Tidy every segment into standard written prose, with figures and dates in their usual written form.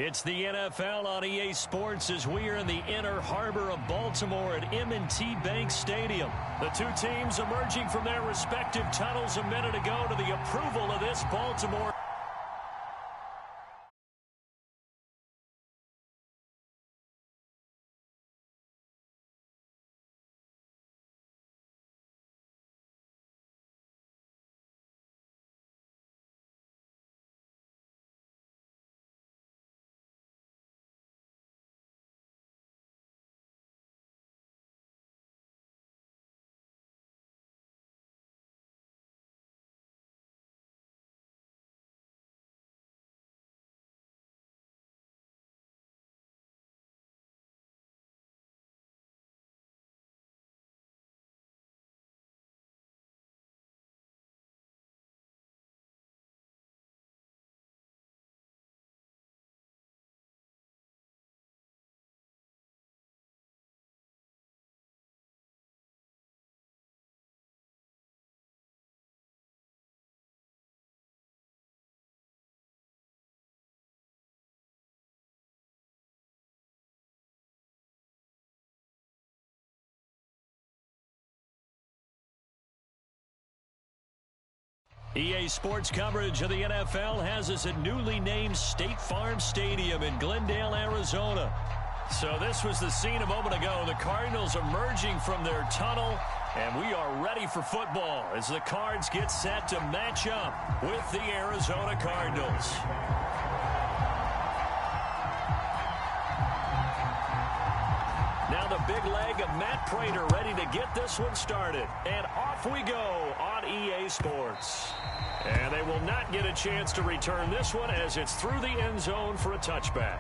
It's the NFL on EA Sports as we are in the inner harbor of Baltimore at M&T Bank Stadium. The two teams emerging from their respective tunnels a minute ago to the approval of this Baltimore. EA Sports coverage of the NFL has us at newly named State Farm Stadium in Glendale, Arizona. So this was the scene a moment ago. The Cardinals emerging from their tunnel, and we are ready for football as the Cards get set to match up with the Arizona Cardinals. Now the big leg of Matt Prater ready to get this one started. And off we go on EA Sports. And they will not get a chance to return this one as it's through the end zone for a touchback.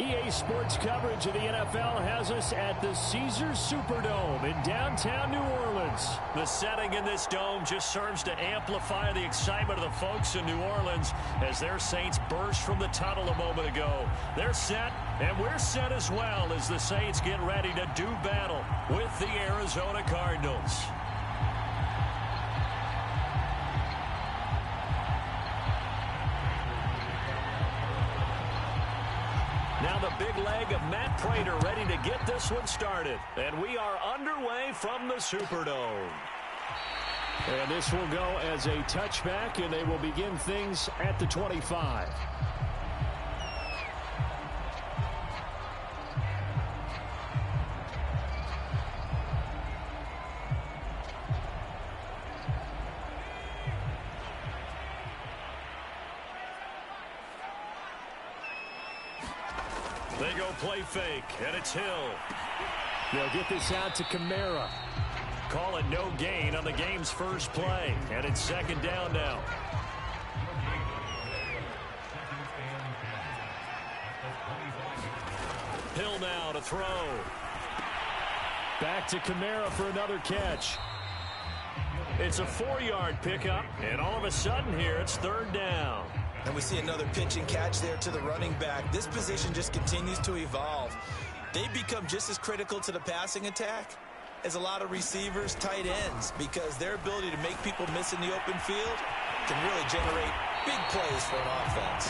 EA Sports coverage of the NFL has us at the Caesars Superdome in downtown New Orleans. The setting in this dome just serves to amplify the excitement of the folks in New Orleans as their Saints burst from the tunnel a moment ago. They're set, and we're set as well as the Saints get ready to do battle with the Arizona Cardinals. Now the big leg of Matt Prater ready to get this one started. And we are underway from the Superdome. And this will go as a touchback, and they will begin things at the 25. They go play fake, and it's Hill. They'll get this out to Kamara. Call it no gain on the game's first play, and it's second down now. Hill now to throw. Back to Kamara for another catch. It's a 4-yard pickup, and all of a sudden here it's third down. And we see another pitch and catch there to the running back. This position just continues to evolve. They become just as critical to the passing attack as a lot of receivers, tight ends, because their ability to make people miss in the open field can really generate big plays for an offense.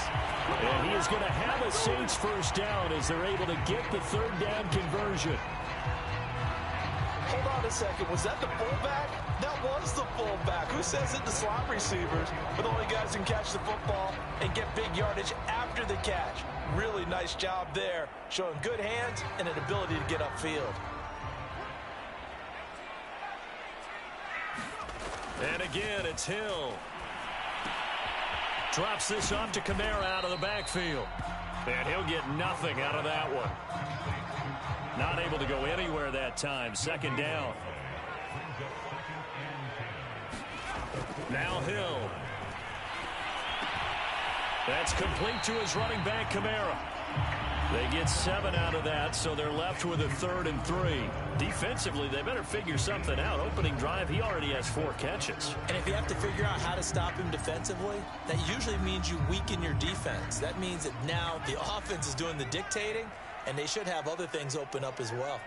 And he is going to have a Saints first down as they're able to get the third down conversion. Hold on a second. Was that the fullback? That was the fullback. Who says it? The slot receivers are the only guys who can catch the football and get big yardage after the catch. Really nice job there, showing good hands and an ability to get upfield. And again, it's Hill. Drops this off to Kamara out of the backfield. And he'll get nothing out of that one. Not able to go anywhere that time. Second down. Now Hill. That's complete to his running back, Kamara. They get 7 out of that, so they're left with a 3rd and 3. Defensively, they better figure something out. Opening drive, he already has 4 catches. And if you have to figure out how to stop him defensively, that usually means you weaken your defense. That means that now the offense is doing the dictating, and they should have other things open up as well.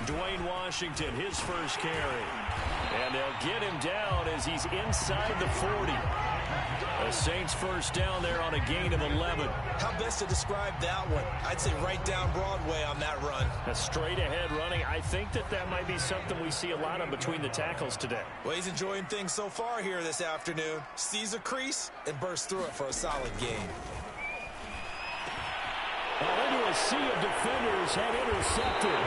Dwayne Washington, his first carry. And they'll get him down as he's inside the 40. The Saints first down there on a gain of 11. How best to describe that one? I'd say right down Broadway on that run. A straight ahead running. I think that might be something we see a lot of between the tackles today. Well, he's enjoying things so far here this afternoon. Sees a crease and bursts through it for a solid gain. Into a sea of defenders had intercepted.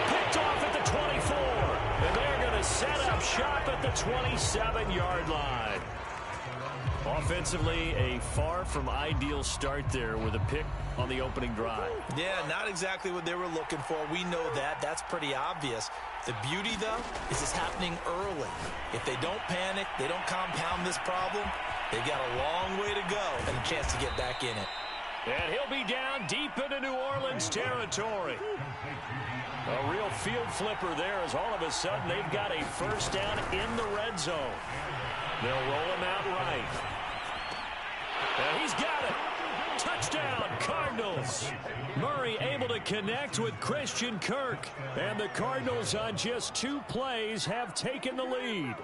Picked off at the 24. And they're going to set up shop at the 27-yard line. Offensively, a far from ideal start there with a pick on the opening drive. Yeah, not exactly what they were looking for. We know that. That's pretty obvious. The beauty, though, is it's happening early. If they don't panic, they don't compound this problem, they've got a long way to go and a chance to get back in it. And he'll be down deep into New Orleans territory. A real field flipper there as all of a sudden they've got a first down in the red zone. They'll roll him out right. And he's got it. Touchdown, Cardinals. Murray able to connect with Christian Kirk. And the Cardinals on just 2 plays have taken the lead.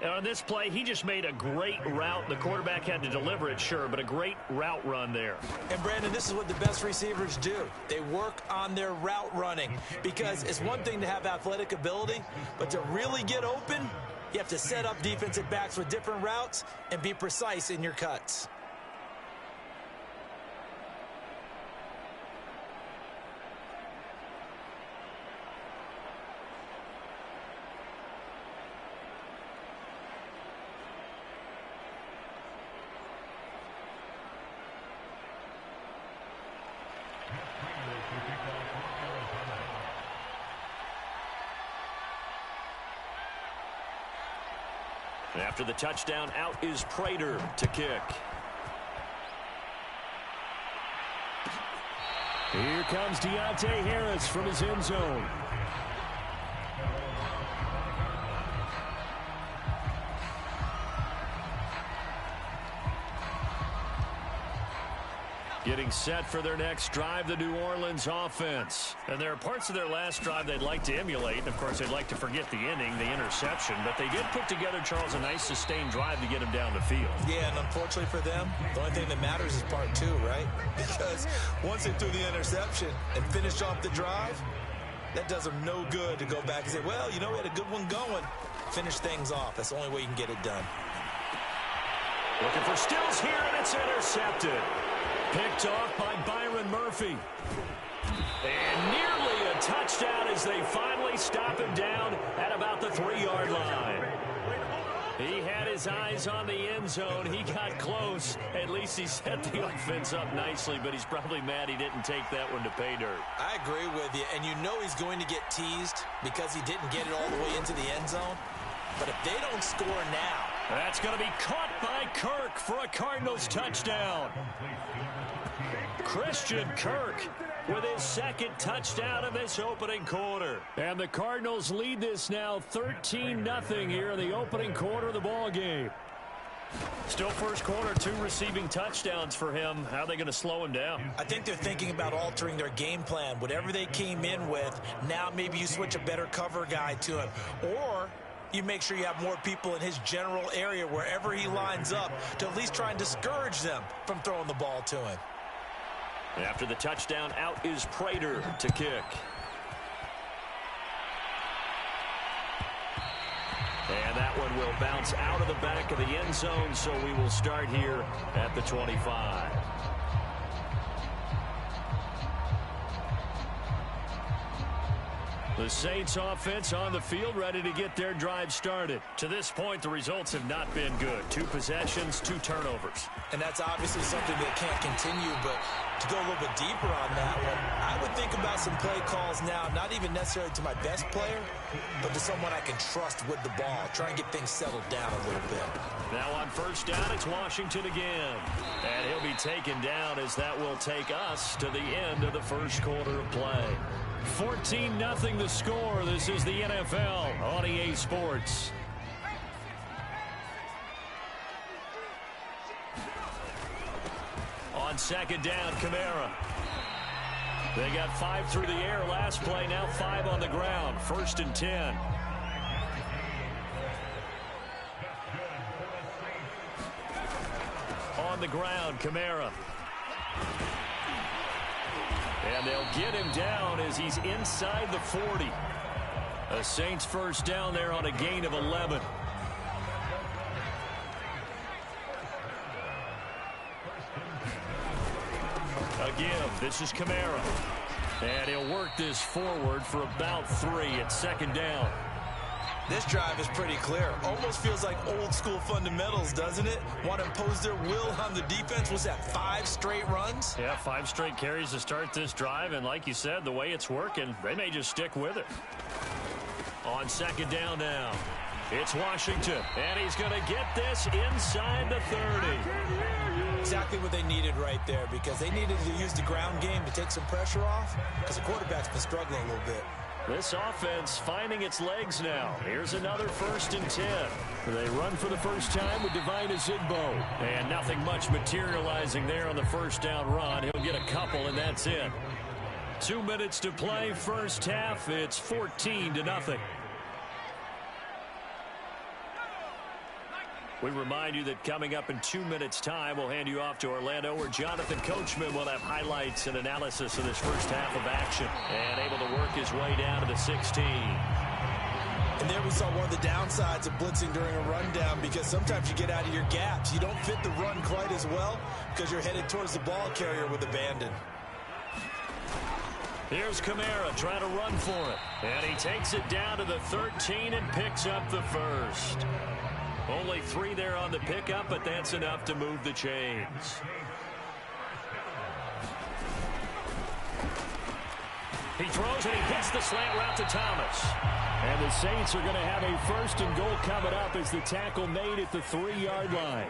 And on this play, he just made a great route. The quarterback had to deliver it, sure, but a great route run there. And, Brandon, this is what the best receivers do. They work on their route running because it's one thing to have athletic ability, but to really get open, you have to set up defensive backs with different routes and be precise in your cuts. After the touchdown, out is Prater to kick. Here comes Deontay Harris from his end zone. Getting set for their next drive, the New Orleans offense. And there are parts of their last drive they'd like to emulate. Of course, they'd like to forget the inning, the interception. But they did put together, Charles, a nice sustained drive to get them down the field. Yeah, and unfortunately for them, the only thing that matters is part 2, right? Because once they threw the interception and finished off the drive, that does them no good to go back and say, well, you know, we had a good one going. Finish things off. That's the only way you can get it done. Looking for Stills here, and it's intercepted. Picked off by Byron Murphy. And nearly a touchdown as they finally stop him down at about the 3-yard line. He had his eyes on the end zone. He got close. At least he set the offense up nicely, but he's probably mad he didn't take that one to pay dirt. I agree with you, and you know he's going to get teased because he didn't get it all the way into the end zone. But if they don't score now... That's going to be caught by Kirk for a Cardinals touchdown. Christian Kirk with his second touchdown of this opening quarter. And the Cardinals lead this now 13-0 here in the opening quarter of the ball game. Still first quarter, 2 receiving touchdowns for him. How are they going to slow him down? I think they're thinking about altering their game plan. Whatever they came in with, now maybe you switch a better cover guy to him. Or you make sure you have more people in his general area wherever he lines up to at least try and discourage them from throwing the ball to him. After the touchdown, out is Prater to kick. And that one will bounce out of the back of the end zone, so we will start here at the 25. The Saints offense on the field, ready to get their drive started. To this point, the results have not been good. 2 possessions, 2 turnovers. And that's obviously something that can't continue, but to go a little bit deeper on that one, I would think about some play calls now, not even necessarily to my best player, but to someone I can trust with the ball. Try and get things settled down a little bit. Now on first down, it's Washington again. And he'll be taken down as that will take us to the end of the first quarter of play. 14-0 the score. This is the NFL on EA Sports. On second down, Kamara. They got 5 through the air last play, now 5 on the ground. 1st and 10. On the ground, Kamara. And they'll get him down as he's inside the 40. A Saints first down there on a gain of 11. Again, this is Kamara. And he'll work this forward for about 3 at second down. This drive is pretty clear. Almost feels like old school fundamentals, doesn't it? Want to impose their will on the defense. Was that 5 straight runs? Yeah, 5 straight carries to start this drive. And like you said, the way it's working, they may just stick with it. On second down now, it's Washington. And he's going to get this inside the 30. Exactly what they needed right there, because they needed to use the ground game to take some pressure off, because the quarterback's been struggling a little bit. This offense finding its legs now. Here's another 1st and 10. They run for the first time with Devine Azigbo. And nothing much materializing there on the first down run. He'll get a couple, and that's it. 2 minutes to play, first half. It's 14-0. We remind you that coming up in 2 minutes' time, we'll hand you off to Orlando, where Jonathan Coachman will have highlights and analysis of this first half of action. And able to work his way down to the 16. And there we saw one of the downsides of blitzing during a rundown, because sometimes you get out of your gaps. You don't fit the run quite as well because you're headed towards the ball carrier with abandon. Here's Kamara trying to run for it. And he takes it down to the 13 and picks up the first. Only 3 there on the pickup, but that's enough to move the chains. He throws and he hits the slant route to Thomas. And the Saints are going to have a 1st and goal coming up as the tackle made at the 3-yard line.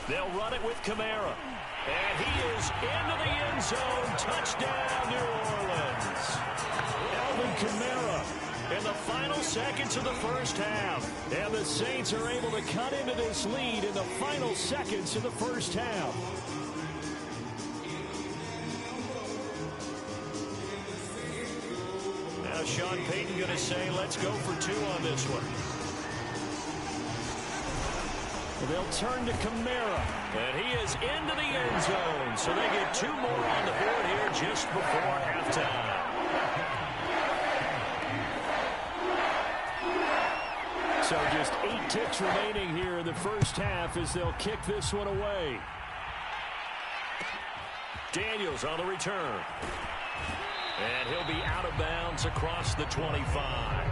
They'll run it with Kamara. And he is into the end zone. Touchdown, New Orleans. Alvin Kamara in the final seconds of the first half. And the Saints are able to cut into this lead in the final seconds of the first half. Now Sean Payton going to say, let's go for 2 on this one. They'll turn to Kamara. And he is into the end zone. So they get 2 more on the board here just before halftime. So just 8 ticks remaining here in the first half as they'll kick this one away. Daniels on the return. And he'll be out of bounds across the 25.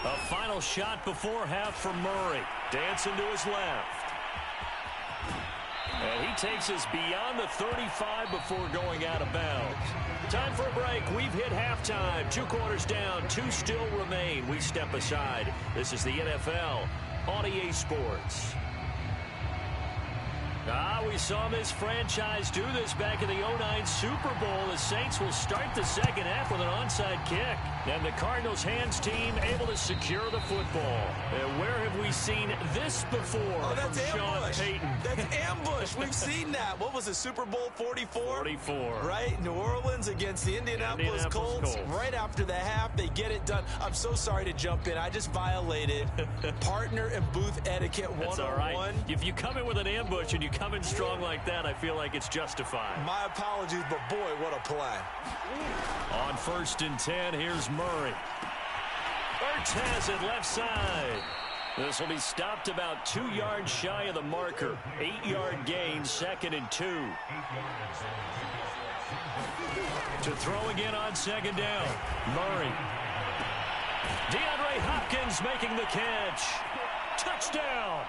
A final shot before half for Murray. Dancing to his left. And he takes us beyond the 35 before going out of bounds. Time for a break. We've hit halftime. 2 quarters down. 2 still remain. We step aside. This is the NFL on EA Sports. We saw this franchise do this back in the 09 Super Bowl. The Saints will start the second half with an onside kick. And the Cardinals hands team able to secure the football. And where have we seen this before? Oh, that's from ambush. Sean Payton? That's ambush. We've seen that. What was it, Super Bowl 44? 44. Right? New Orleans against the Indianapolis Colts. Right after the half, they get it done. I'm so sorry to jump in. I just violated partner and booth etiquette 101. That's all right. If you come in with an ambush and you come in strong like that, I feel like it's justified. My apologies, but boy, what a play. On 1st and 10, here's Murray. Ertz has it left side. This will be stopped about 2 yards shy of the marker. 8-yard gain, 2nd and 2. To throw again on 2nd down. Murray. DeAndre Hopkins making the catch. Touchdown.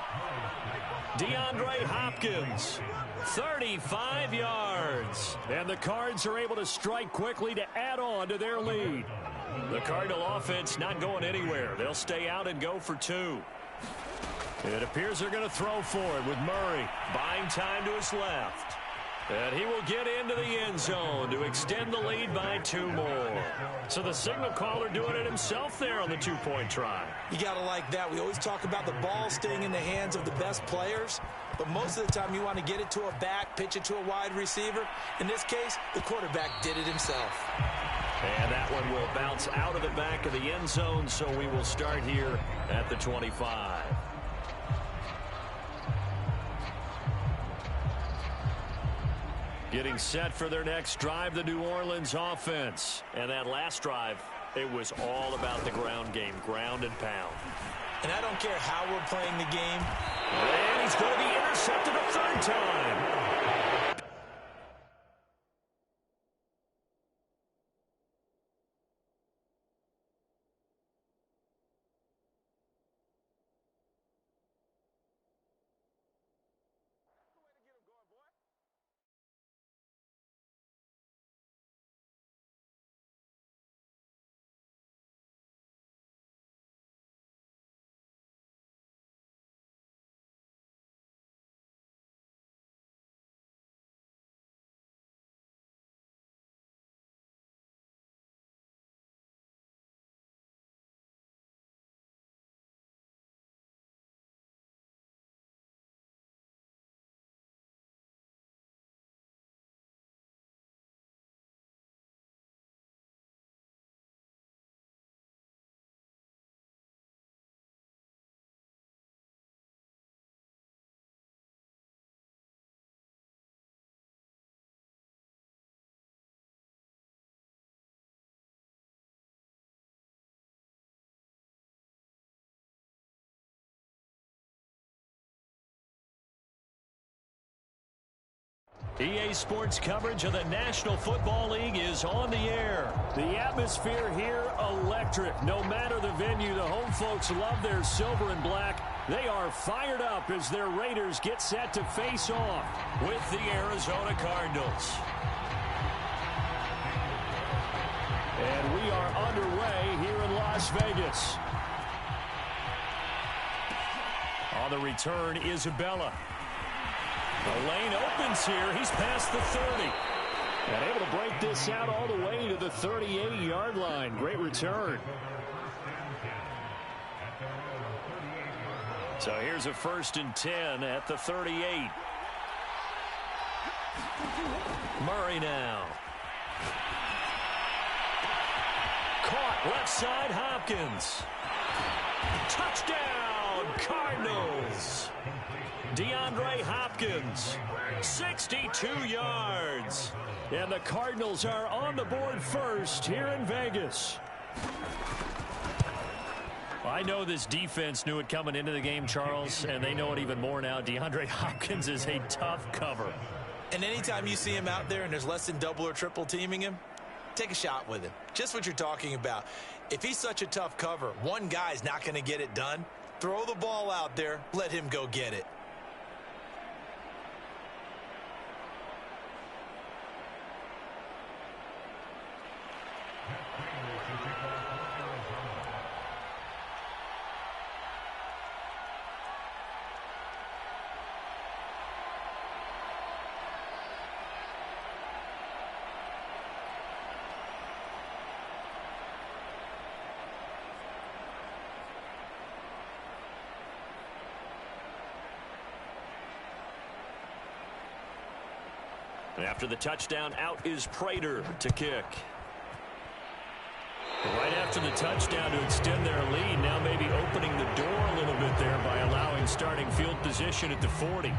DeAndre Hopkins. 35 yards. And the Cards are able to strike quickly to add on to their lead. The Cardinal offense not going anywhere. They'll stay out and go for 2. It appears they're going to throw for it with Murray. Buying time to his left. And he will get into the end zone to extend the lead by 2 more. So the signal caller doing it himself there on the 2-point try. You got to like that. We always talk about the ball staying in the hands of the best players. But most of the time you want to get it to a back, pitch it to a wide receiver. In this case, the quarterback did it himself. And that one will bounce out of the back of the end zone, so we will start here at the 25. Getting set for their next drive, the New Orleans offense. And that last drive, it was all about the ground game, ground and pound. And I don't care how we're playing the game. And he's going to be intercepted a 3rd time. EA Sports coverage of the National Football League is on the air. The atmosphere here, electric. No matter the venue, the home folks love their silver and black. They are fired up as their Raiders get set to face off with the Arizona Cardinals. And we are underway here in Las Vegas. On the return, Isabella. The lane opens here. He's past the 30. And able to break this out all the way to the 38-yard line. Great return. So here's a 1st and 10 at the 38. Murray now. Caught left side, Hopkins. Touchdown, Cardinals. DeAndre Hopkins, 62 yards. And the Cardinals are on the board first here in Vegas. I know this defense knew it coming into the game, Charles, and they know it even more now. DeAndre Hopkins is a tough cover. And anytime you see him out there and there's less than double or triple teaming him, take a shot with him. Just what you're talking about. If he's such a tough cover, one guy's not going to get it done. Throw the ball out there. Let him go get it. After the touchdown, out is Prater to kick. Right after the touchdown to extend their lead, now maybe opening the door a little bit there by allowing starting field position at the 40.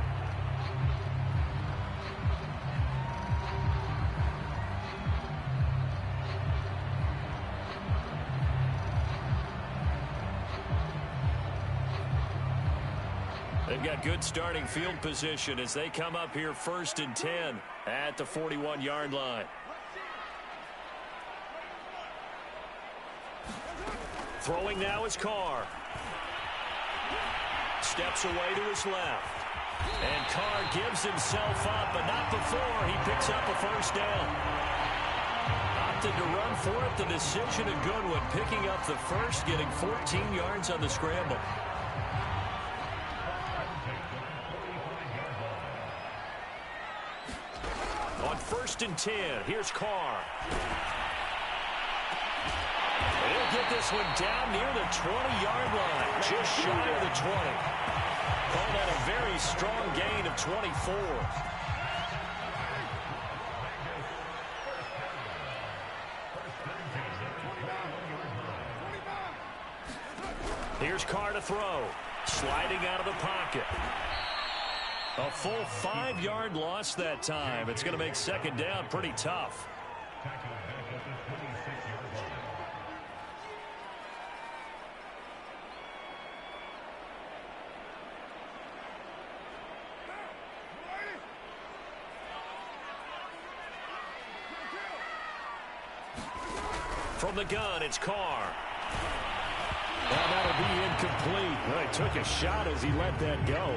They've got good starting field position as they come up here 1st and 10 at the 41-yard line. Throwing now is Carr. Steps away to his left. And Carr gives himself up, but not before he picks up a first down. Opted to run for it. The decision a good one, picking up the first, getting 14 yards on the scramble. On 1st and 10, here's Carr. He'll get this one down near the 20-yard line, just shy of the 20. Call that a very strong gain of 24. Here's Carr to throw, sliding out of the pocket. A full 5-yard loss that time. It's going to make 2nd down pretty tough. From the gun, it's Carr. Well, that'll be incomplete. Well, he took a shot as he let that go.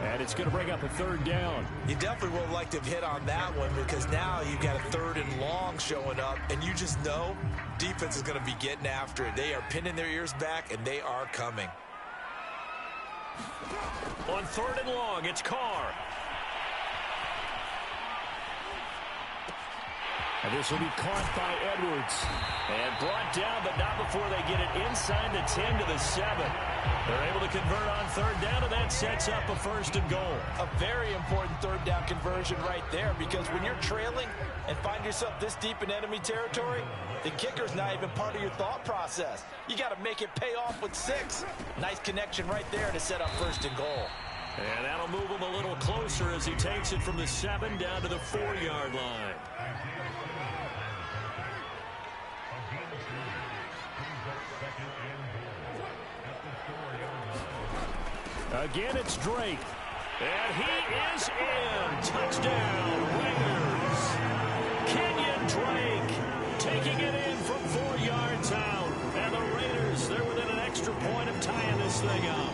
And it's going to bring up a 3rd down. You definitely would have liked to have hit on that one because now you've got a 3rd and long showing up, and you just know defense is going to be getting after it. They are pinning their ears back, and they are coming. On 3rd and long, it's Carr. And this will be caught by Edwards. And brought down, but not before they get it inside the 10 to the 7. They're able to convert on 3rd down, and that sets up a 1st and goal. A very important 3rd down conversion right there, because when you're trailing and find yourself this deep in enemy territory, the kicker's not even part of your thought process. You got to make it pay off with 6. Nice connection right there to set up 1st and goal. And that'll move him a little closer as he takes it from the 7 down to the 4-yard line. Again, it's Drake. And he is in. Touchdown, Raiders. Kenyon Drake taking it in from 4 yards out. And the Raiders, they're within an extra point of tying this thing up.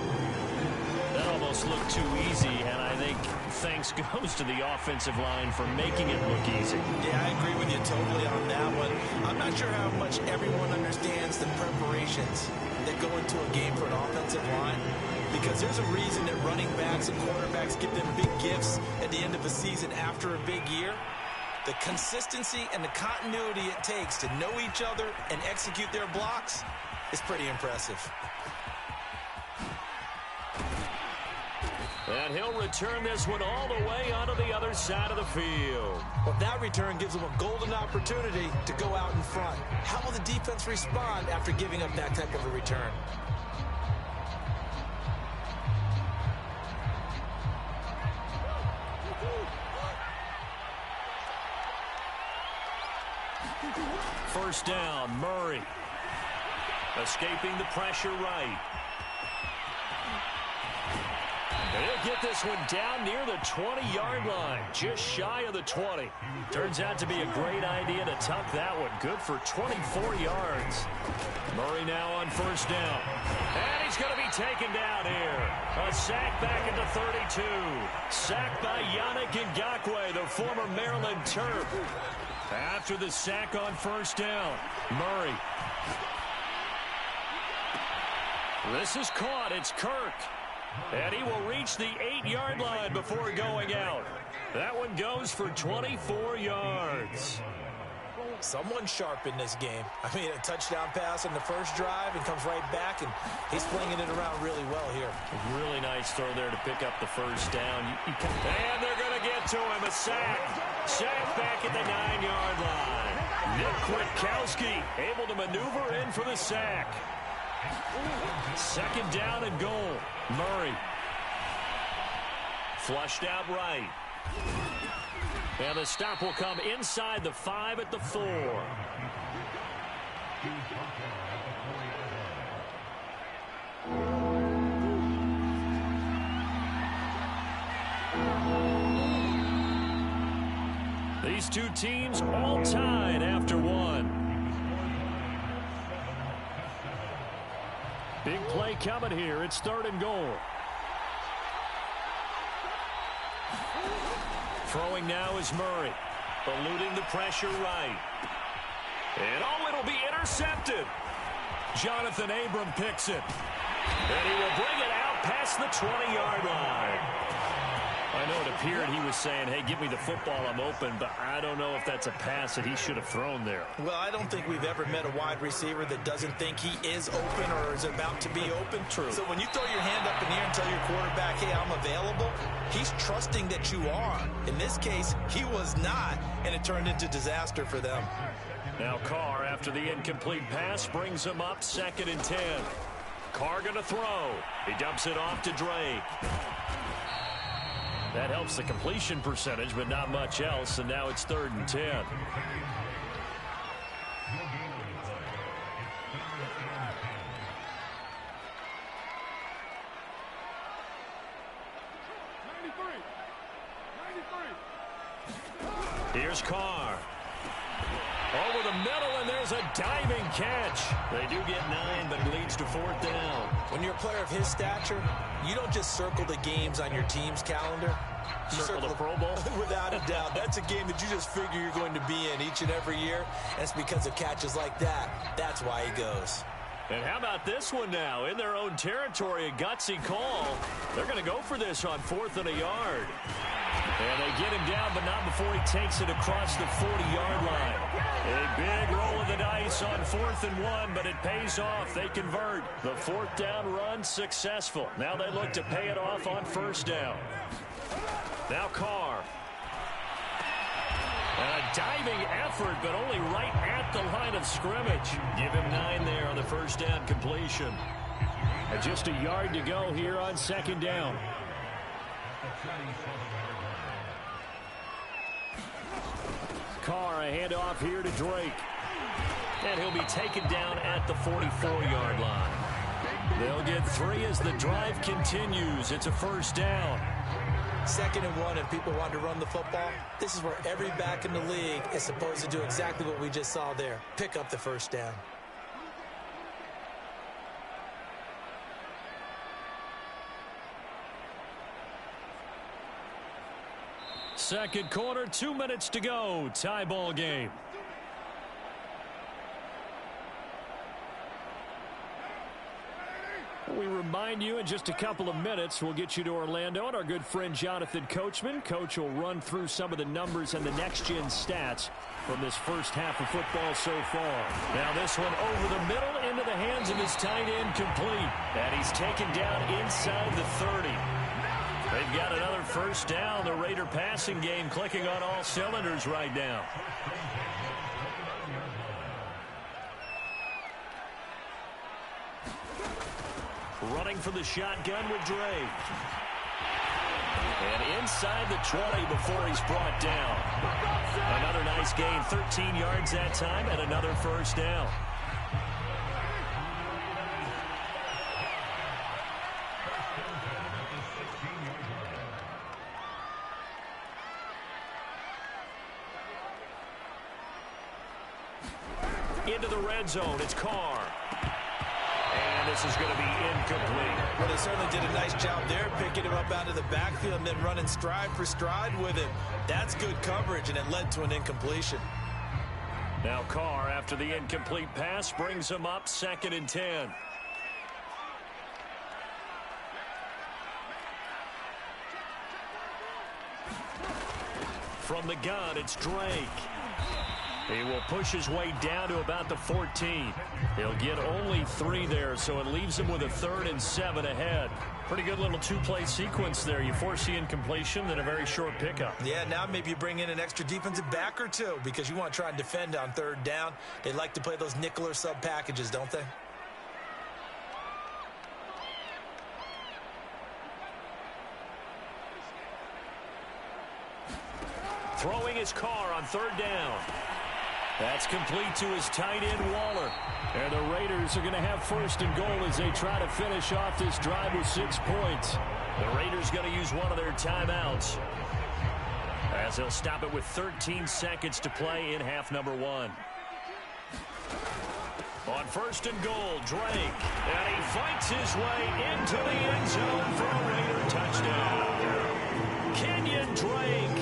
That almost looked too easy, and I think thanks goes to the offensive line for making it look easy. Yeah, I agree with you totally on that one. I'm not sure how much everyone understands the preparations that go into a game for an offensive line, because there's a reason that running backs and quarterbacks give them big gifts at the end of a season after a big year. The consistency and the continuity it takes to know each other and execute their blocks is pretty impressive. And he'll return this one all the way onto the other side of the field. Well, that return gives them a golden opportunity to go out in front. How will the defense respond after giving up that type of a return? First down, Murray. Escaping the pressure right. They'll get this one down near the 20-yard line, just shy of the 20. Turns out to be a great idea to tuck that one. Good for 24 yards. Murray now on first down. And he's going to be taken down here. A sack back at the 32. Sacked by Yannick Ngakoue, the former Maryland Terp. After the sack on first down, Murray. This is caught. It's Kirk. And he will reach the 8-yard line before going out. That one goes for 24 yards. Someone sharp in this game. I mean, a touchdown pass on the first drive and comes right back, and he's flinging it around really well here. Really nice throw there to pick up the first down. And they're going to get to him. A sack. Sack back at the 9-yard line. Nick Kwiatkowski able to maneuver in for the sack. Second down and goal. Murray. Flushed out right. And the stop will come inside the 5 at the 4. These two teams all tied after one. Big play coming here. It's third and goal. Throwing now is Murray. Eluding the pressure right. And it'll be intercepted. Jonathan Abram picks it. And he will bring it out past the 20-yard line. I know it appeared he was saying, hey, give me the football, I'm open, but I don't know if that's a pass that he should have thrown there. Well, I don't think we've ever met a wide receiver that doesn't think he is open or is about to be open. True. So when you throw your hand up in the air and tell your quarterback, hey, I'm available, he's trusting that you are. In this case, he was not, and it turned into disaster for them. Now Carr, after the incomplete pass, brings him up 2nd and 10. Carr going to throw. He dumps it off to Drake. That helps the completion percentage, but not much else, and now it's 3rd and 10. Here's Carr. Over the middle, and there's a diving catch. They do get 9, but it leads to 4th down. When you're a player of his stature, you don't just circle the games on your team's calendar. You circle the Pro Bowl? Without a doubt. That's a game that you just figure you're going to be in each and every year. And it's because of catches like that. That's why he goes. And how about this one now? In their own territory, a gutsy call. They're going to go for this on 4th and a yard. And they get him down, but not before he takes it across the 40-yard line. A big roll of the dice on 4th and 1, but it pays off. They convert. The 4th down run successful. Now they look to pay it off on 1st down. Now Carr. And a diving effort, but only right at the line of scrimmage. Give him 9 there on the 1st down completion. And just a yard to go here on 2nd down. Carr, a handoff here to Drake. And he'll be taken down at the 44-yard line. They'll get 3 as the drive continues. It's a 1st down. 2nd and 1, and people want to run the football. This is where every back in the league is supposed to do exactly what we just saw there. Pick up the 1st down. Second quarter, 2 minutes to go. Tie ball game. We remind you in just a couple of minutes we'll get you to Orlando and our good friend Jonathan Coachman. Coach will run through some of the numbers and the next-gen stats from this first half of football so far. Now this one over the middle into the hands of his tight end complete. And he's taken down inside the 30. They've got another first down. The Raider passing game clicking on all cylinders right now. Running for the shotgun with Drake. And inside the 20 before he's brought down. Another nice gain, 13 yards that time, and another first down. Into the red zone, it's Carr. And this is going to be incomplete. Well, they certainly did a nice job there, picking him up out of the backfield and then running stride for stride with him. That's good coverage, and it led to an incompletion. Now Carr, after the incomplete pass, brings him up 2nd and 10. From the gun, it's Drake. He will push his way down to about the 14. He'll get only 3 there, so it leaves him with a 3rd and 7 ahead. Pretty good little 2-play sequence there. You force the incompletion, then a very short pickup. Yeah, now maybe you bring in an extra defensive back or two because you want to try and defend on 3rd down. They like to play those nickel or sub packages, don't they? Throwing his Carr on 3rd down. That's complete to his tight end, Waller. And the Raiders are going to have 1st and goal as they try to finish off this drive with 6 points. The Raiders going to use one of their timeouts as they'll stop it with 13 seconds to play in half number 1. On 1st and goal, Drake. And he fights his way into the end zone for a Raider touchdown. Kenyon Drake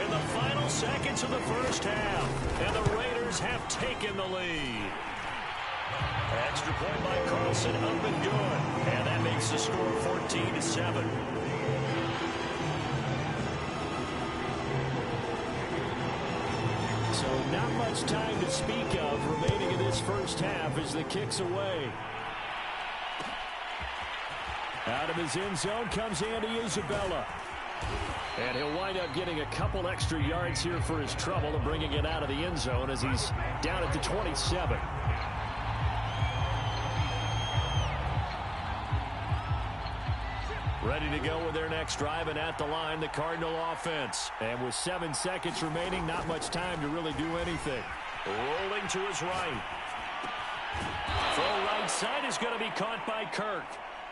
in the final seconds of the first half. And the Raiders have taken the lead. Extra point by Carlson, up and good. And that makes the score 14-7. So not much time to speak of remaining in this first half as the kick's away. Out of his end zone comes Andy Isabella. And he'll wind up getting a couple extra yards here for his trouble and bringing it out of the end zone as he's down at the 27. Ready to go with their next drive, and at the line, the Cardinal offense. And with 7 seconds remaining, not much time to really do anything. Rolling to his right. Full right side is going to be caught by Kirk.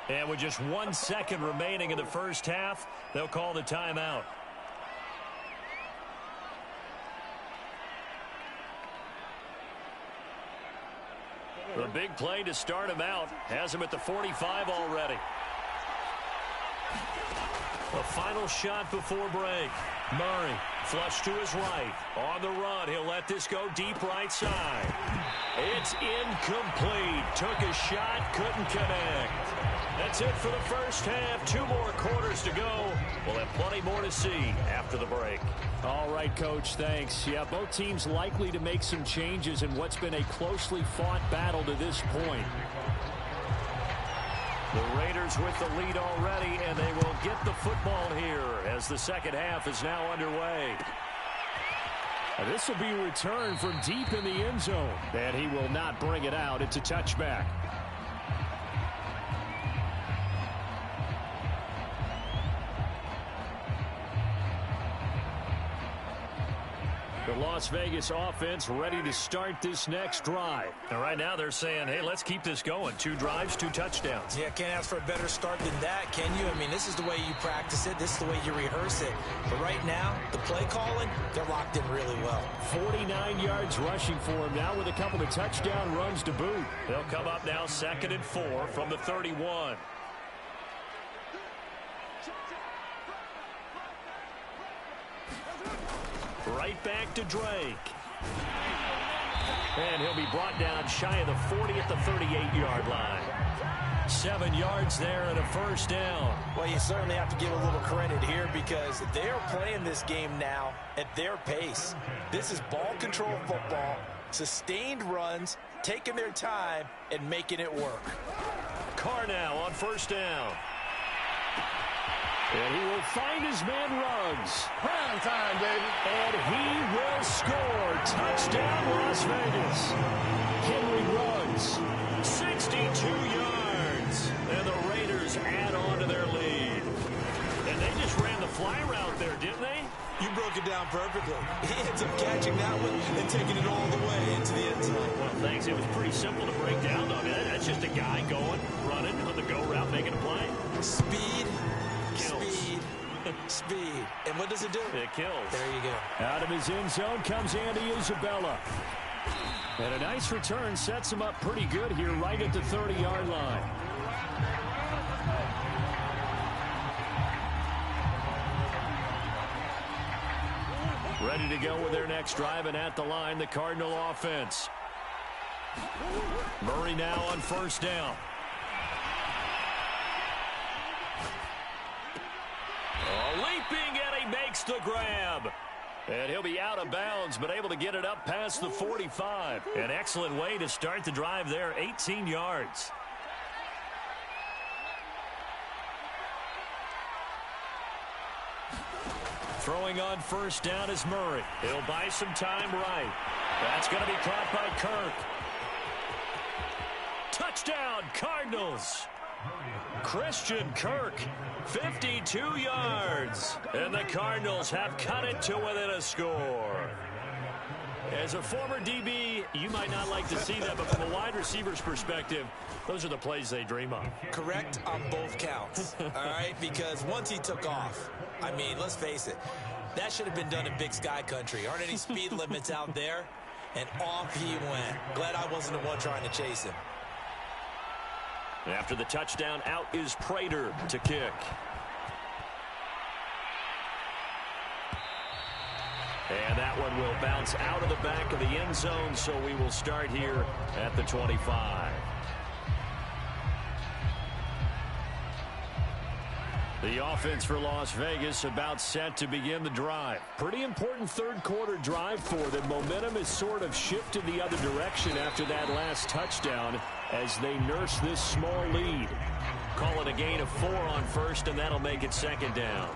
And with just 1 second remaining in the first half, they'll call the timeout. The big play to start him out has him at the 45 already. The final shot before break. Murray, flush to his right. On the run, he'll let this go deep right side. It's incomplete. Took a shot, couldn't connect. That's it for the first half. 2 more quarters to go. We'll have plenty more to see after the break. All right, Coach, thanks. Yeah, both teams likely to make some changes in what's been a closely fought battle to this point. The Raiders with the lead already, and they will get the football here as the second half is now underway. And this will be a return from deep in the end zone. And he will not bring it out. It's a touchback. The Las Vegas offense ready to start this next drive. And right now they're saying, hey, let's keep this going. 2 drives, 2 touchdowns. Yeah, can't ask for a better start than that, can you? I mean, this is the way you practice it. This is the way you rehearse it. But right now, the play calling, they're locked in really well. 49 yards rushing for him now with a couple of touchdown runs to boot. They'll come up now 2nd and 4 from the 31. Right back to Drake. And he'll be brought down shy of the 40 at the 38-yard line. 7 yards there and a first down. Well, you certainly have to give a little credit here because they're playing this game now at their pace. This is ball control football, sustained runs, taking their time, and making it work. Carr now on first down. And he will find his man Ruggs. Prime time, baby. And he will score. Touchdown, Las Vegas. Henry Ruggs, 62 yards. And the Raiders add on to their lead. And they just ran the fly route there, didn't they? You broke it down perfectly. He ends up catching that one and taking it all the way into the end zone. Well, thanks. It was pretty simple to break down, though. I mean, that's just a guy going, running on the go route, making a play. Speed, Kills. speed, speed. And what does it do? It kills. There you go. Out of his end zone comes Andy Isabella. And a nice return sets him up pretty good here right at the 30-yard line. Ready to go with their next drive, and at the line, the Cardinal offense. Murray now on first down. Oh, leaping, and he makes the grab. And he'll be out of bounds, but able to get it up past the 45. An excellent way to start the drive there, 18 yards. Throwing on first down is Murray. He'll buy some time right. That's going to be caught by Kirk. Touchdown, Cardinals. Christian Kirk, 52 yards. And the Cardinals have cut it to within a score. As a former DB, you might not like to see that, but from a wide receiver's perspective, those are the plays they dream of. Correct on both counts, all right? Because once he took off, I mean, let's face it, that should have been done in Big Sky Country. Aren't any speed limits out there? And off he went. Glad I wasn't the one trying to chase him. After the touchdown, out is Prater to kick. And that one will bounce out of the back of the end zone, so we will start here at the 25. The offense for Las Vegas about set to begin the drive. Pretty important third quarter drive for them. Momentum has sort of shifted the other direction after that last touchdown as they nurse this small lead. Call it a gain of 4 on first, and that'll make it second down.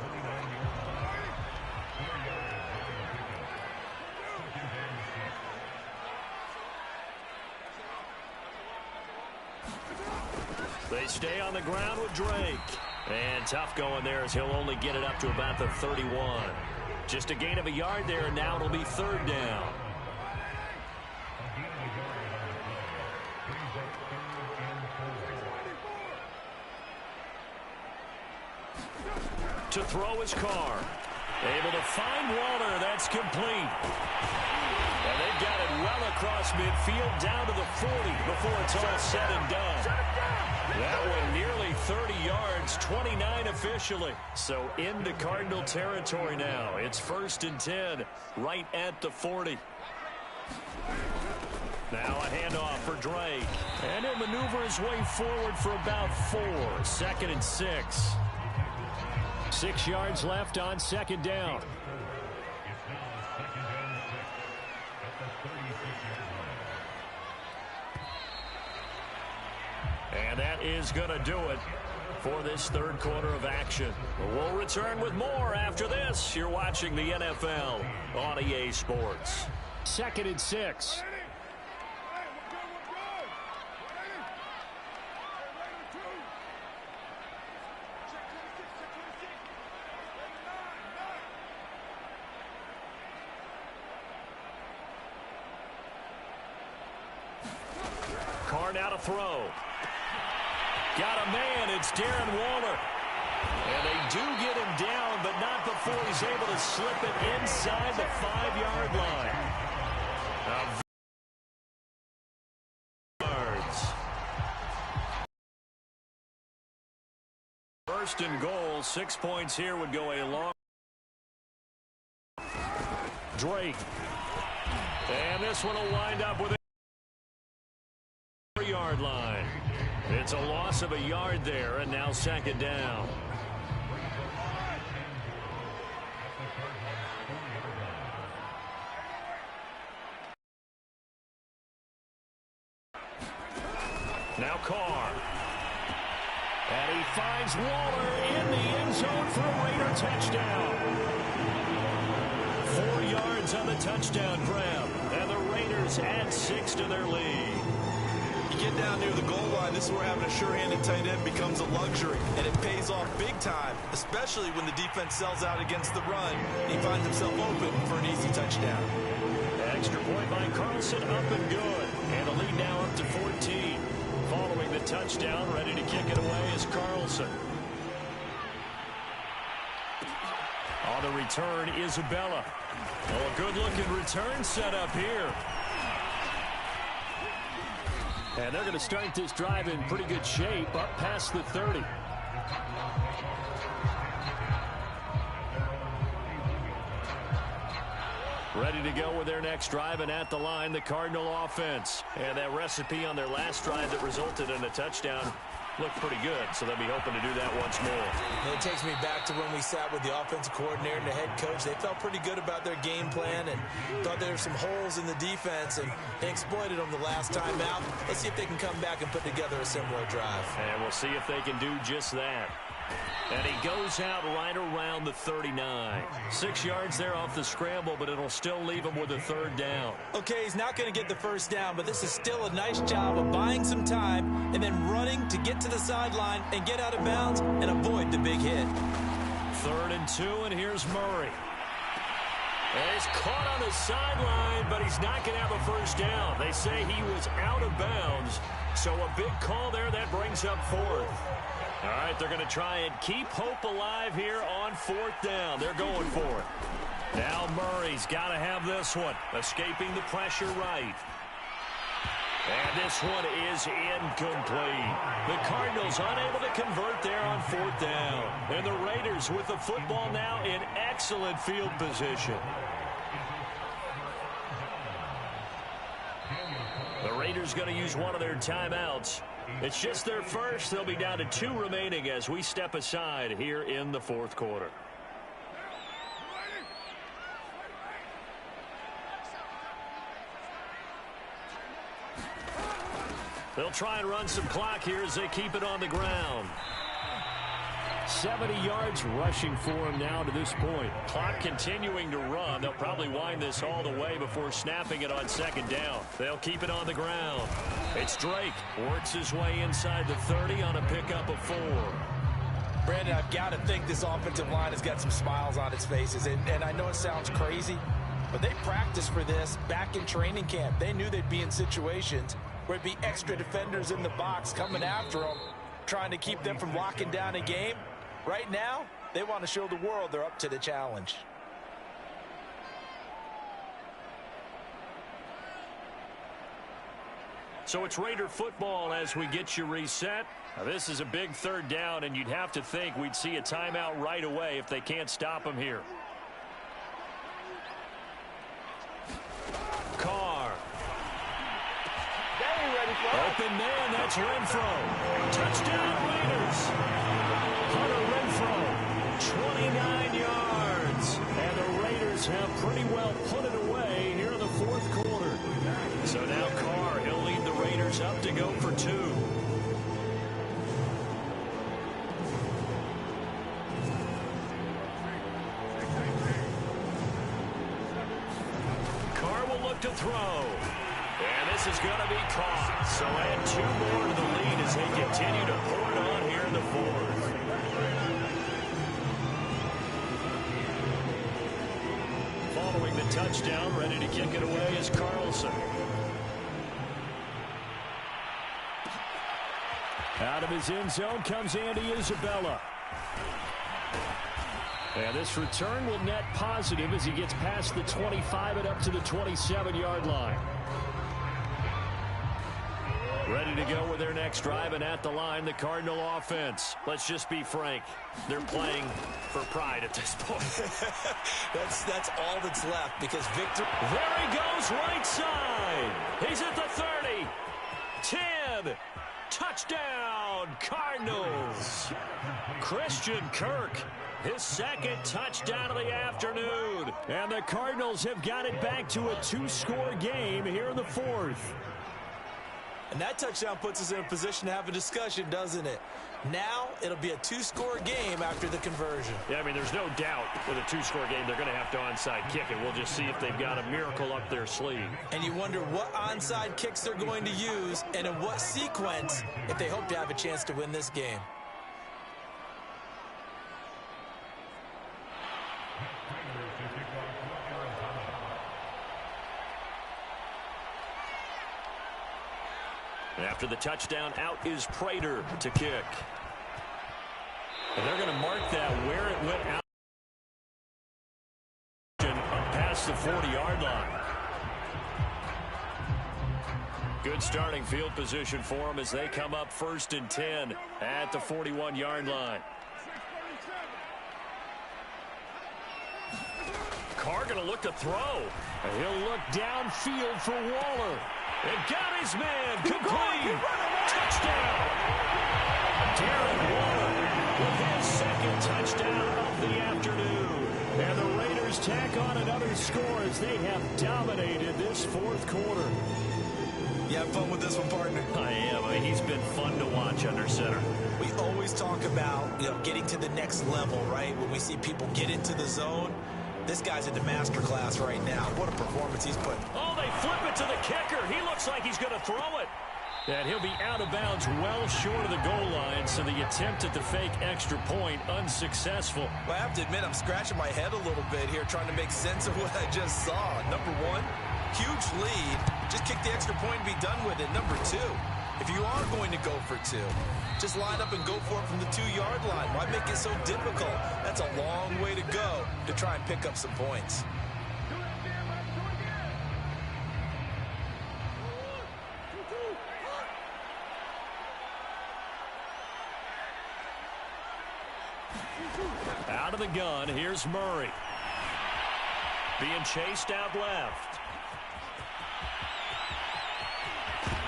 They stay on the ground with Drake. And tough going there as he'll only get it up to about the 31. Just a gain of a yard there, and now it'll be third down. To throw his Carr. Able to find Waller. That's complete. And they've got it well across midfield down to the 40 before it's all said and done. That one nearly 30 yards, 29 officially. So into Cardinal territory now. It's 1st and 10 right at the 40. Now a handoff for Drake. And he'll maneuver his way forward for about 4. 2nd and 6. 6 yards left on second down. And that is going to do it for this third quarter of action. We'll return with more after this. You're watching the NFL on EA Sports. 2nd and 6. Carr now to throw. Got a man. It's Darren Waller. And they do get him down, but not before he's able to slip it inside the 5-yard line. Yards. 1st and goal. 6 points here would go a long. Drake. And this one will wind up with a 4-yard line. It's a loss of a yard there, and now second down. Now Carr. And he finds Waller in the end zone for a Raider touchdown. 4 yards on the touchdown grab, and the Raiders add 6 to their lead. You get down near the goal line, this is where having a sure-handed tight end becomes a luxury, and it pays off big time, especially when the defense sells out against the run, and he finds himself open for an easy touchdown. Extra point by Carlson, up and good, and the lead now up to 14. Following the touchdown, ready to kick it away is Carlson. On the return, Isabella. Oh, a good-looking return set up here. And they're going to start this drive in pretty good shape, up past the 30. Ready to go with their next drive, and at the line, the Cardinal offense. And that recipe on their last drive that resulted in a touchdown looked pretty good, so they'll be hoping to do that once more. And it takes me back to when we sat with the offensive coordinator and the head coach. They felt pretty good about their game plan and thought there were some holes in the defense, and they exploited them the last time out. Let's see if they can come back and put together a similar drive. And we'll see if they can do just that. And he goes out right around the 39. 6 yards there off the scramble, but it'll still leave him with a third down. Okay, he's not going to get the first down, but this is still a nice job of buying some time and then running to get to the sideline and get out of bounds and avoid the big hit. 3rd and 2, and here's Murray. And he's caught on the sideline, but he's not going to have a first down. They say he was out of bounds, so a big call there that brings up 4th. All right, they're going to try and keep hope alive here on 4th down. They're going for it. Now Murray's got to have this one, escaping the pressure right. And this one is incomplete. The Cardinals unable to convert there on 4th down. And the Raiders with the football now in excellent field position. The Raiders going to use one of their timeouts. It's just their first. They'll be down to 2 remaining as we step aside here in the 4th quarter. They'll try and run some clock here as they keep it on the ground. 70 yards rushing for him now to this point. Clock continuing to run. They'll probably wind this all the way before snapping it on 2nd down. They'll keep it on the ground. It's Drake. Works his way inside the 30 on a pickup of 4. Brandon, I've got to think this offensive line has got some smiles on its faces. And I know it sounds crazy, but they practiced for this back in training camp. They knew they'd be in situations where it'd be extra defenders in the box coming after them, trying to keep them from locking down a game. Right now, they want to show the world they're up to the challenge. So it's Raider football as we get you reset. Now, this is a big 3rd down, and you'd have to think we'd see a timeout right away if they can't stop them here. Carr. Open man, that's Renfro. Touchdown, Raiders. Hunter Renfro, 29 yards. And the Raiders have pretty well put it away here in the 4th quarter. So now Carr, he'll lead the Raiders up to go for 2. Carr will look to throw. And this is going to be caught. So add 2 more to the lead as they continue to pour it on here in the 4th. Following the touchdown, ready to kick it away is Carlson. Out of his end zone comes Andy Isabella. And this return will net positive as he gets past the 25 and up to the 27-yard line. Ready to go with their next drive, and at the line, the Cardinal offense. Let's just be frank. They're playing for pride at this point. That's all that's left because Victor... There he goes, right side. He's at the 30. 10. Touchdown, Cardinals. Christian Kirk, his 2nd touchdown of the afternoon. And the Cardinals have got it back to a 2-score game here in the 4th. And that touchdown puts us in a position to have a discussion, doesn't it? Now it'll be a two-score game after the conversion. Yeah, I mean, there's no doubt with a two-score game they're going to have to onside kick it. We'll just see if they've got a miracle up their sleeve. And you wonder what onside kicks they're going to use and in what sequence if they hope to have a chance to win this game. After the touchdown, out is Prater to kick. And they're going to mark that where it went out past the 40-yard line. Good starting field position for them as they come up 1st and 10 at the 41-yard line. Carr going to look to throw. And he'll look downfield for Waller. And got his man. Complete. Touchdown. Darren Waller with his second touchdown of the afternoon. And the Raiders tack on another score as they have dominated this fourth quarter. You have fun with this one, partner? I am. I mean, he's been fun to watch under center. We always talk about, getting to the next level, right? When we see people get into the zone. This guy's in the master class right now. What a performance he's put. Oh, they flip it to the kicker. He looks like he's going to throw it. And he'll be out of bounds well short of the goal line, so the attempt at the fake extra point unsuccessful. Well, I have to admit, I'm scratching my head a little bit here trying to make sense of what I just saw. Number one, huge lead. Just kick the extra point and be done with it. Number two, if you are going to go for two, just line up and go for it from the 2-yard line. Why make it so difficult? That's a long way to go to try and pick up some points. Out of the gun, here's Murray. Being chased out left.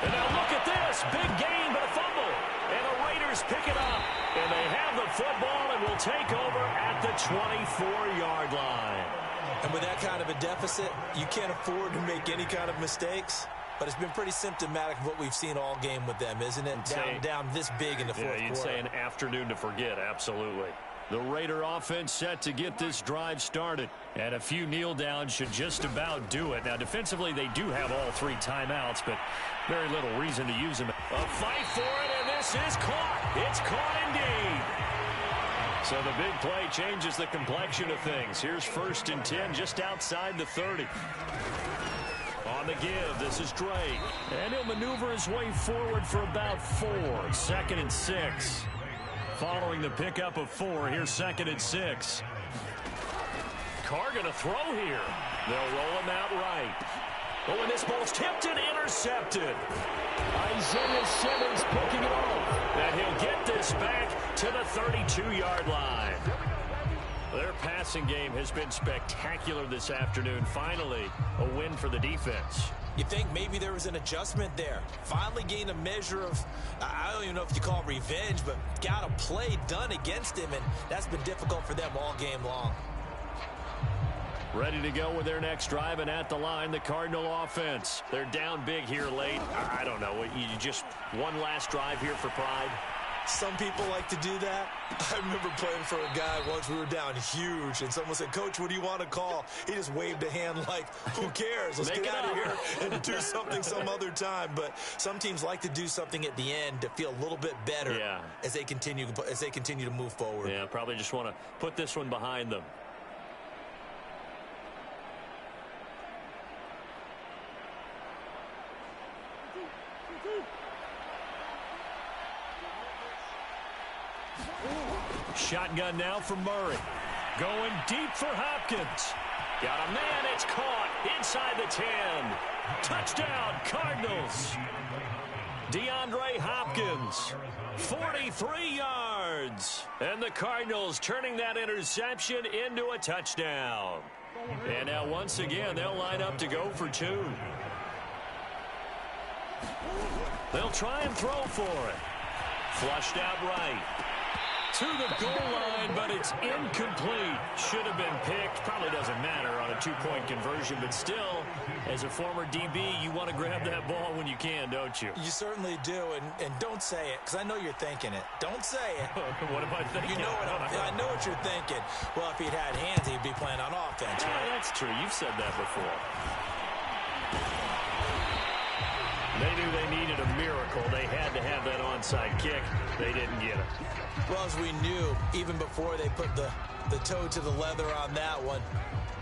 And now look at this. Big gain, but a fumble. And the Raiders pick it up. And they have the football and will take over at the 24-yard line. And with that kind of a deficit, you can't afford to make any kind of mistakes. But it's been pretty symptomatic of what we've seen all game with them, isn't it? Down this big in the fourth quarter. You'd say an afternoon to forget, absolutely. The Raider offense set to get this drive started. And a few kneel downs should just about do it. Now, defensively, they do have all 3 timeouts, but very little reason to use them. A fight for it, and this is caught. It's caught indeed. So the big play changes the complexion of things. Here's 1st and 10 just outside the 30. On the give, this is Drake. And he'll maneuver his way forward for about 4. 2nd and 6. Following the pickup of 4, here's 2nd and 6. Carr going to throw here. They'll roll him out right. Oh, and this ball's tipped and intercepted. Isaiah Simmons picking it off. And he'll get this back to the 32-yard line. Their passing game has been spectacular this afternoon. Finally, a win for the defense. You think maybe there was an adjustment there. Finally gained a measure of, I don't even know if you call it revenge, but got a play done against him, and that's been difficult for them all game long. Ready to go with their next drive, and at the line, the Cardinal offense. They're down big here late. I don't know. You just one last drive here for pride? Some people like to do that. I remember playing for a guy once. We were down huge, and someone said, "Coach, what do you want to call?" He just waved a hand like, who cares? Let's get out of here and do something some other time. But some teams like to do something at the end to feel a little bit better as they continue to move forward. Yeah, probably just want to put this one behind them. Shotgun now for Murray. Going deep for Hopkins. Got a man. It's caught inside the 10. Touchdown, Cardinals. DeAndre Hopkins, 43 yards. And the Cardinals turning that interception into a touchdown. And now once again, they'll line up to go for 2. They'll try and throw for it. Flushed out right. To the goal line, but it's incomplete. Should have been picked. Probably doesn't matter on a 2-point conversion, but still As a former DB, you want to grab that ball when you can, don't you? You certainly do, and don't say it, because I know you're thinking it. Don't say it. What am I thinking? You know I know what you're thinking. Well, if he'd had hands, he'd be playing on offense, Yeah, right? that's true. You've said that before. They knew they needed a miracle. They had to have that onside kick. They didn't get it. Well, as we knew, even before they put the toe to the leather on that one,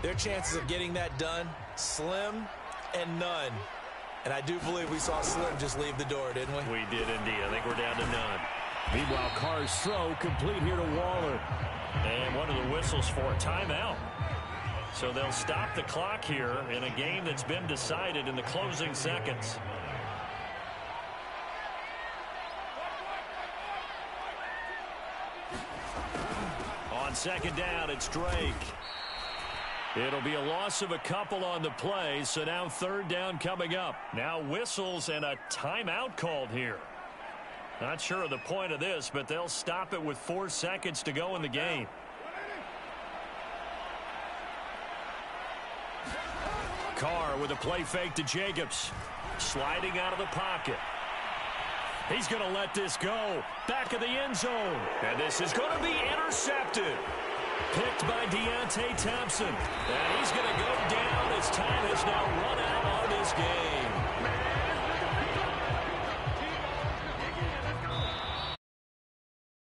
their chances of getting that done, slim and none. And I do believe we saw Slim just leave the door, didn't we? We did indeed. I think we're down to none. Meanwhile, Carr's throw complete here to Waller. And one of the whistles for a timeout. So they'll stop the clock here in a game that's been decided in the closing seconds. On second down, it's Drake. It'll be a loss of a couple on the play, so now third down coming up. Now whistles and a timeout called here. Not sure of the point of this, but they'll stop it with 4 seconds to go in the game. Carr with a play fake to Jacobs. Sliding out of the pocket. He's going to let this go. Back of the end zone. And this is going to be intercepted. Picked by Deontay Thompson. And he's going to go down as time has now run out on this game.